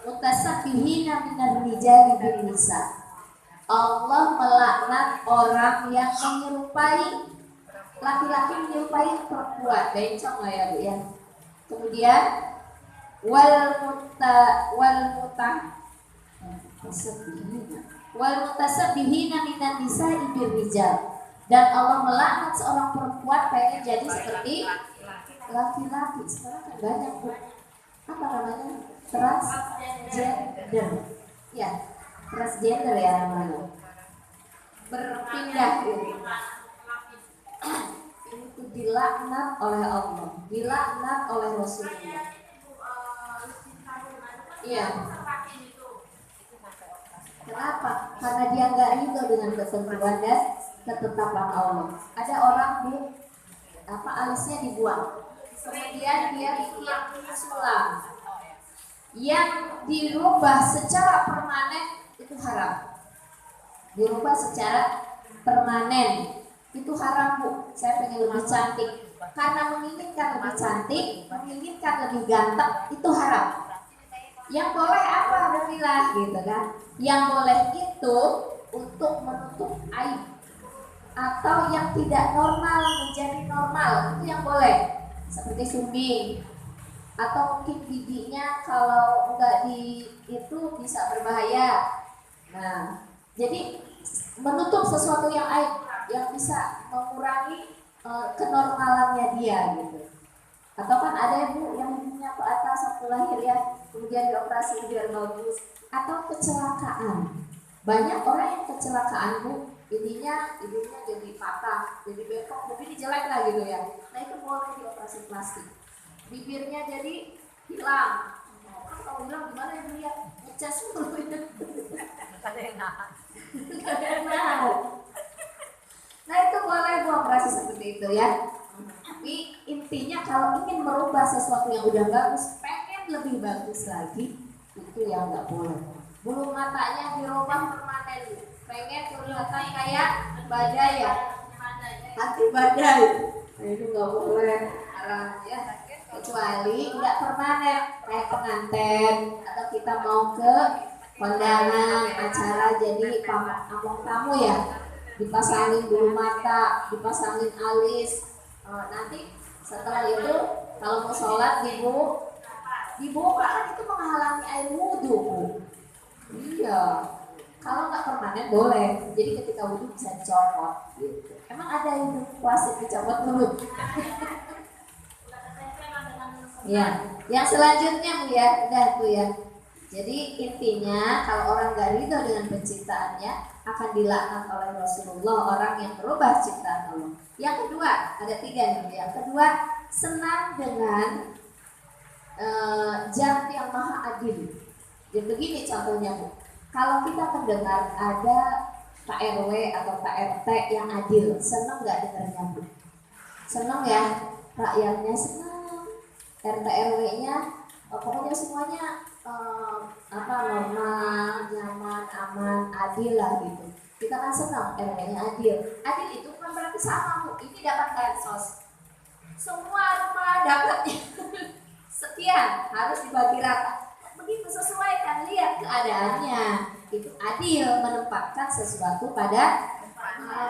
[SPEAKER 1] mutasabbihina minar rijali bin nisa. Allah melaknat orang yang menyerupai laki-laki menyerupai perempuan. Bencong lah ya bu ya. Kemudian wal mutasabbihina minan nisa'i bir rijal. Dan Allah melaknat seorang perempuan pengen jadi seperti laki-laki. Sekarang kan banyak bu, apa namanya, transgender. Ya, transgender ya namanya. Berpindah gitu. Itu dilaknat oleh Allah, dilaknat oleh Rasulullah. Iya. Kenapa? Karena dia nggak ridho dengan ketentuan dan ketetapan Allah. Ada orang bu, alisnya dibuang, kemudian dia bikin sulam yang dirubah secara permanen, itu haram. Dirubah secara permanen itu haram bu. Saya pengen lebih cantik, karena menginginkan lebih cantik, menginginkan lebih ganteng, itu haram. Yang boleh apa? Alhamdulillah gitu kan. Yang boleh itu untuk menutup aib, atau yang tidak normal menjadi normal, itu yang boleh. Seperti sumbing, atau mungkin giginya kalau enggak di itu bisa berbahaya. Nah, jadi menutup sesuatu yang aib, yang bisa mengurangi kenormalannya dia gitu. Atau kan ada ibu yang giginya ke atas waktu lahir ya, kemudian dioperasi biar bagus. Atau kecelakaan, banyak orang yang kecelakaan bu, ininya jadi patah, jadi bengkok, jadi jelek lah gitu ya. Nah itu boleh dioperasi plastik. Bibirnya jadi hilang. Kalau hilang gimana ya bu ya? Ngecas dulu ya. Nah itu boleh bu operasi seperti itu ya. Tapi intinya kalau ingin merubah sesuatu yang udah bagus, pengen lebih bagus lagi, itu yang nggak boleh. Bulu matanya dirubah permanen, pengen kelihatan kayak badai ya, hati badai. Nah, itu nggak boleh, haram ya. Kecuali nggak permanen, kayak pengantin atau kita mau ke kondangan acara jadi among tamu ya, dipasangin bulu mata, dipasangin alis. Nanti setelah itu kalau mau sholat dibuka kan itu menghalangi air wudhu. Iya, kalau nggak permanen boleh. Jadi ketika wudhu bisa dicopot gitu. Emang ada yang plastik dicopot dulu? Ya, yang selanjutnya bu ya, udah tuh ya. Jadi intinya kalau orang nggak ridho dengan penciptaannya, akan dilaknat oleh Rasulullah orang yang merubah ciptaan Allah. Yang kedua, ada 3 nih. Yang kedua, senang dengan Zat yang maha adil. Jadi begini contohnya Bu, kalau kita mendengar ada Pak RW atau Pak RT yang adil, senang nggak dengarnya Bu? Senang ya, rakyatnya senang, RT RW-nya pokoknya semuanya normal, nyaman, aman, adil lah gitu. Kita kan senang RW-nya adil. Adil itu kan berarti sama Bu, ini dapat bansos. Semua rumah dapatnya sekian, harus dibagi rata. Begitu sesuai kan, lihat keadaannya. Itu adil, menempatkan sesuatu pada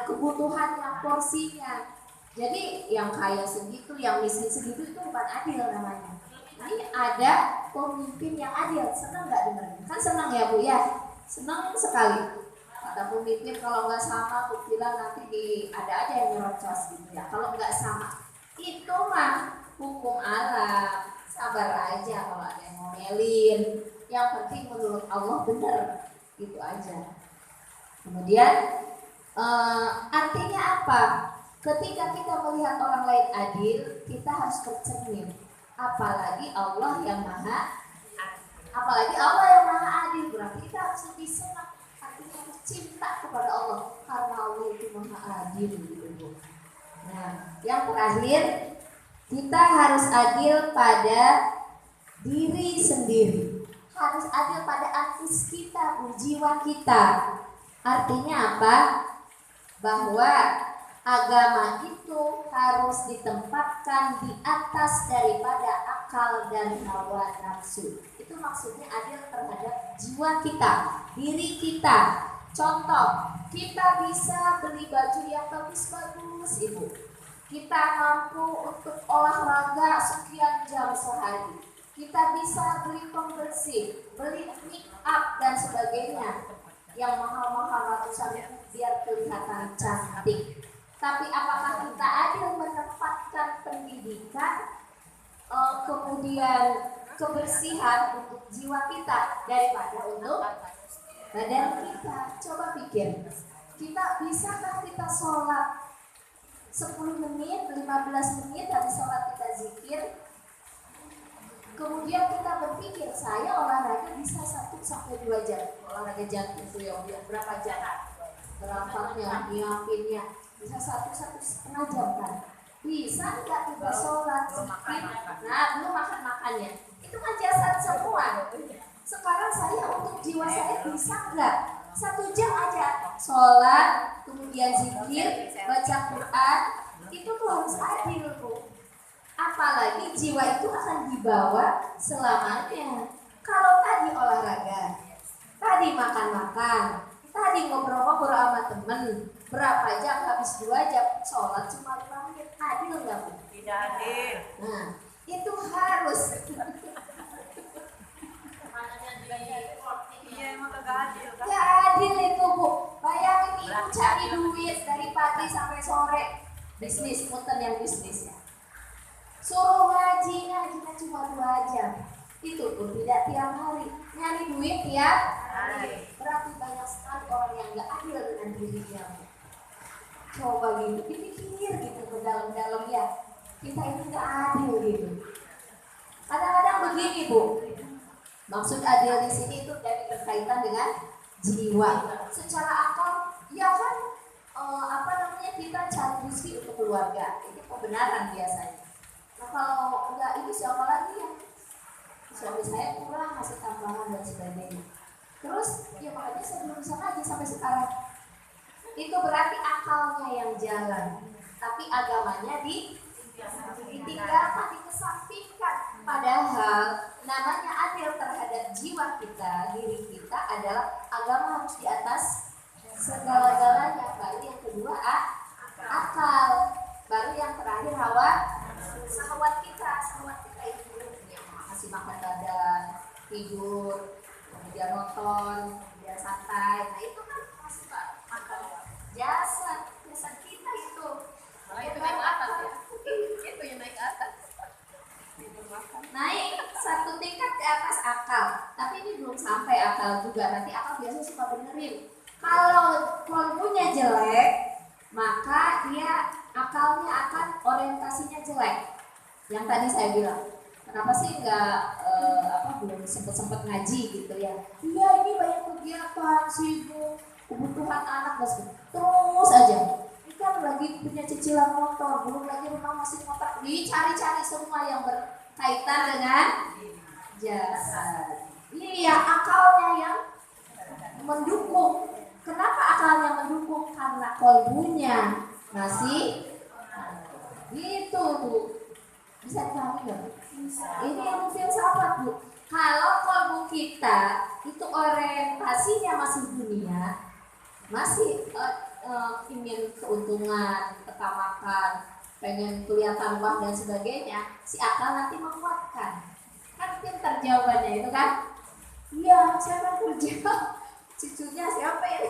[SPEAKER 1] kebutuhannya, porsinya. Jadi yang kaya segitu, yang miskin segitu itu bukan adil namanya. Ini ada pemimpin yang adil. Senang nggak dengarnya? Kan senang ya Bu ya? Senang sekali. Kata pemimpin kalau nggak sama, aku bilang nanti ada aja yang nyerocos gitu ya. Kalau nggak sama, itu mah hukum alam. Sabar aja kalau ada yang ngomelin. Yang penting menurut Allah benar, gitu aja. Kemudian artinya apa? Ketika kita melihat orang lain adil, kita harus bercermin. Apalagi Allah yang maha adil, berarti kita harus lebih senang. Artinya harus cinta kepada Allah karena Allah itu maha adil gitu. Nah, yang terakhir, kita harus adil pada diri sendiri. Harus adil pada anfus kita, jiwa kita. Artinya apa? Bahwa agama itu harus ditempatkan di atas daripada akal dan hawa nafsu. Itu maksudnya adil terhadap jiwa kita, diri kita. Contoh, kita bisa beli baju yang bagus-bagus Ibu. Kita mampu untuk olahraga sekian jam sehari. Kita bisa beli pembersih, beli make up dan sebagainya yang mahal-mahal ratusan ribu biar kelihatan cantik. Tapi apakah kita adil menempatkan pendidikan, kemudian kebersihan untuk jiwa kita daripada untuk badan kita? Coba pikir, bisakah kita sholat 10 menit, 15 menit habis sholat kita zikir, kemudian kita berpikir saya olahraga bisa 1-2 jam, olahraga jantung itu ya berapa jam, gerakannya, nyiapinnya bisa 1-1,5 jam kan? Bisa nggak kita sholat zikir? Nah, belum makannya itu kan jasad semua. Sekarang saya untuk jiwa saya bisa nggak 1 jam aja sholat, kemudian zikir, baca Quran, itu tuh harus adil Bu. Apalagi jiwa itu akan dibawa selamanya. Kalau tadi olahraga, tadi makan-makan, tadi ngobrol-ngobrol sama temen, berapa jam, habis 2 jam, sholat cuma 5 menit, adil nggak Bu?
[SPEAKER 2] Tidak adil.
[SPEAKER 1] Nah, itu harus.
[SPEAKER 2] Iya, emang kagak adil kan?
[SPEAKER 1] Ya adil itu Bu. Bayangin ibu cari duit dari pagi sampai sore, bisnis, punten yang bisnis ya. Suruh ngajinya cuma 2 jam. Itu pun tidak tiap hari. Nyari duit tiap hari. Berarti banyak sekali orang yang gak adil dengan dirinya. Coba gitu, dipikir gitu ke dalam-dalam ya. Kita ini gak adil gitu. Kadang-kadang begini Bu. Maksud adil di sini itu dari berkaitan dengan jiwa. Secara akal, ya kan kita cari rezeki untuk keluarga. Itu kebenaran biasanya. Nah kalau enggak itu siapa lagi yang suami saya kurang ngasih tambahan dan sebagainya. Terus ya makanya saya belum bisa ngaji sampai sekarang. Itu berarti akalnya yang jalan, tapi agamanya ditinggalkan, dikesampingkan. Padahal namanya adil terhadap jiwa kita, diri kita adalah agama harus di atas segala-galanya. Baru yang kedua akal, baru yang terakhir syahwat kita itu kasih makan badan, tidur, kemudian nonton, kemudian santai. Nah itu kan masih makan jasad kita itu.
[SPEAKER 2] Malah itu naik ke atas ya. Itu yang naik ke atas.
[SPEAKER 1] Naik 1 tingkat ke atas akal, tapi ini belum sampai akal juga. Nanti akal biasanya suka benerin. Kalau kolbunya jelek, maka dia akalnya akan orientasinya jelek. Yang tadi saya bilang, kenapa sih nggak belum sempet ngaji gitu ya? Iya ini banyak kegiatan sibuk, kebutuhan anak terus aja. Ini kan lagi punya cicilan motor, belum lagi rumah masih ngontrak, dicari-cari semua yang berkaitan dengan jasad. Iya akalnya yang mendukung. Kenapa akalnya mendukung? Karena kolbunya masih gitu Bu. Bisa dipahami nggak? Ini ilmu filsafat Bu. Kalau kolbu kita itu orientasinya masih dunia, masih ingin keuntungan, ketamakan, pengen kelihatan wah dan sebagainya, si akal nanti menguatkan. Kan pintar jawabannya itu kan? Iya, saya mau kerja. Cucunya siapa ya?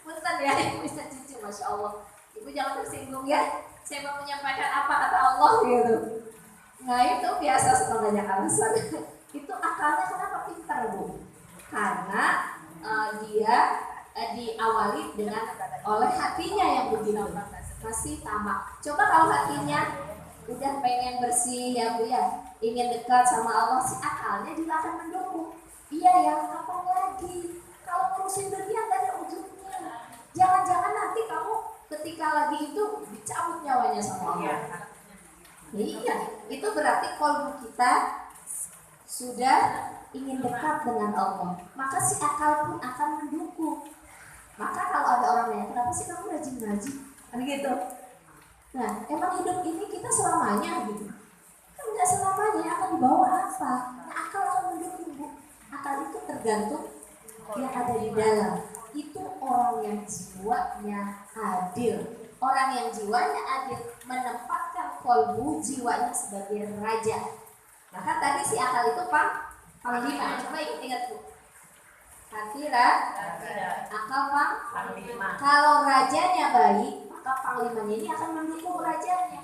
[SPEAKER 1] Punten ya, bisa cucu, masya Allah. Ibu jangan tersinggung ya. Saya mau menyampaikan apa kata Allah gitu. Nah itu biasa suka banyak alasan. Itu akalnya kenapa pintar Bu? Karena dia diawali dengan oleh hatinya yang begitu masih tamak. Coba kalau hatinya udah pengen bersih ya Bu ya, ingin dekat sama Allah, si akalnya juga akan mendukung. Iya ya, kapan lagi? Kalau ngurusin dunia gak ada ujungnya. Jangan-jangan nanti kamu ketika lagi itu dicabut nyawanya sama Allah. Iya, itu berarti kalau kita sudah ingin dekat dengan Allah, maka si akal pun akan mendukung. Maka kalau ada orang yang kenapa sih kamu rajin ngaji? Kan gitu. Nah, emang hidup ini kita selamanya gitu. Kan nggak selamanya, akan dibawa apa? Nah, akal akan mendukung Bu. Akal itu tergantung yang ada di dalam. Itu orang yang jiwanya adil. Orang yang jiwanya adil menempatkan kolbu jiwanya sebagai raja. Maka tadi si akal itu panglima. Coba ingat Bu. Hati akal panglima. Kalau rajanya baik, maka panglimanya ini akan mendukung rajanya.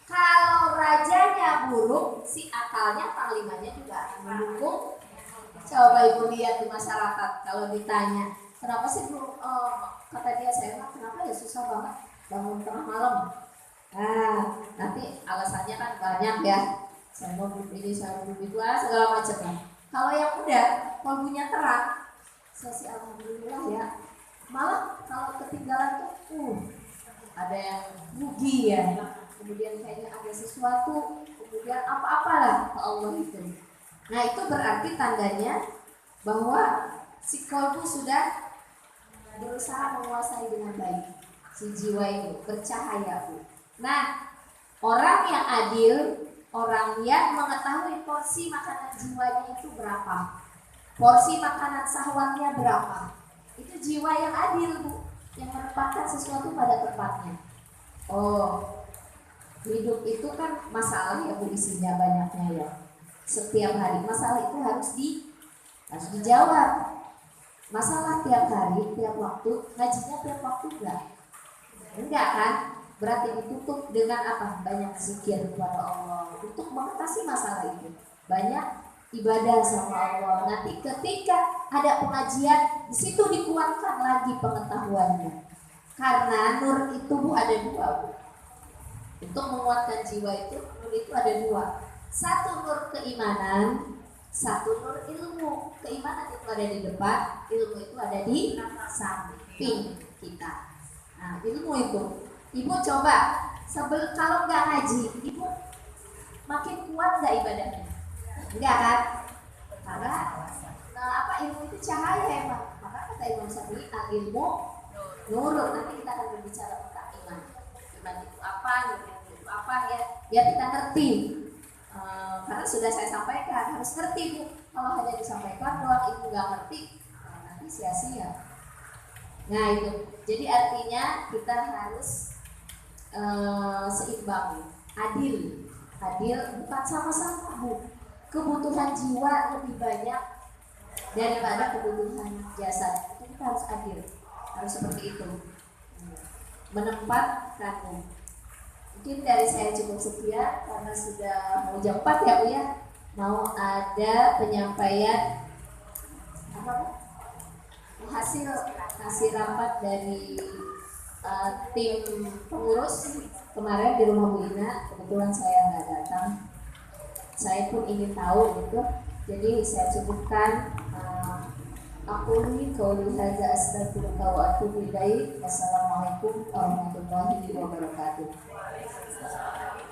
[SPEAKER 1] Kalau rajanya buruk, si akalnya panglimanya juga akan mendukung. Coba Ibu lihat di masyarakat kalau ditanya, kenapa sih Bu, kata dia saya kenapa ya susah banget bangun tengah malam. Nah, nanti alasannya kan banyak ya. Saya mau ini, saya mau itu, segala macam kan. Kalau yang udah kolbunya terang, saya sih alhamdulillah ya. Malah kalau ketinggalan tuh, ada yang rugi ya. Kemudian kayaknya ada sesuatu, kemudian apa-apalah ke Allah itu. Nah itu berarti tandanya bahwa si kolbu sudah berusaha menguasai dengan baik si jiwa itu, bercahaya Bu. Nah orang yang adil, orang yang mengetahui porsi makanan jiwanya itu berapa, porsi makanan syahwatnya berapa, itu jiwa yang adil Bu, yang menempatkan sesuatu pada tempatnya. Oh, hidup itu kan masalah ya Bu, isinya banyaknya ya. Setiap hari masalah itu harus dijawab. Masalah tiap hari, tiap waktu, ngajinya tiap waktu enggak kan? Berarti ditutup dengan apa? Banyak zikir kepada Allah untuk mengatasi masalah itu. Banyak ibadah sama Allah. Nanti ketika ada pengajian, di situ dikuatkan lagi pengetahuannya. Karena nur itu Bu ada dua Bu. Untuk menguatkan jiwa itu, nur itu ada dua. Satu nur keimanan, satu nur ilmu. Keimanan itu ada di depan, ilmu itu ada di samping kita. Nah, ilmu itu, Ibu coba kalau nggak ngaji, Ibu makin kuat nggak ibadahnya? Enggak kan? Karena ilmu itu cahaya emang. Maka kata Imam Syafi'i, ilmu nurun. Nanti kita akan berbicara tentang iman. Iman itu apa? Iman itu apa ya? Biar kita ngerti. Karena sudah saya sampaikan, harus ngerti Bu. Kalau hanya disampaikan doang Ibu nggak ngerti, nanti sia-sia. Nah itu, jadi artinya kita harus seimbang, adil bukan sama-sama Bu. Kebutuhan jiwa lebih banyak daripada kebutuhan jasad. Itu kita harus adil, harus seperti itu. Menempatkan. Mungkin dari saya cukup sekian karena sudah mau jam 4 ya Bu ya. Mau ada penyampaian hasil rapat dari tim pengurus kemarin di rumah Bu Ina. Kebetulan saya nggak datang. saya pun ingin tahu gitu. Jadi saya cukupkan. Aku ini qauli hadza astaghfirullah wa atubu ilaik. Wassalamualaikum warahmatullahi wabarakatuh.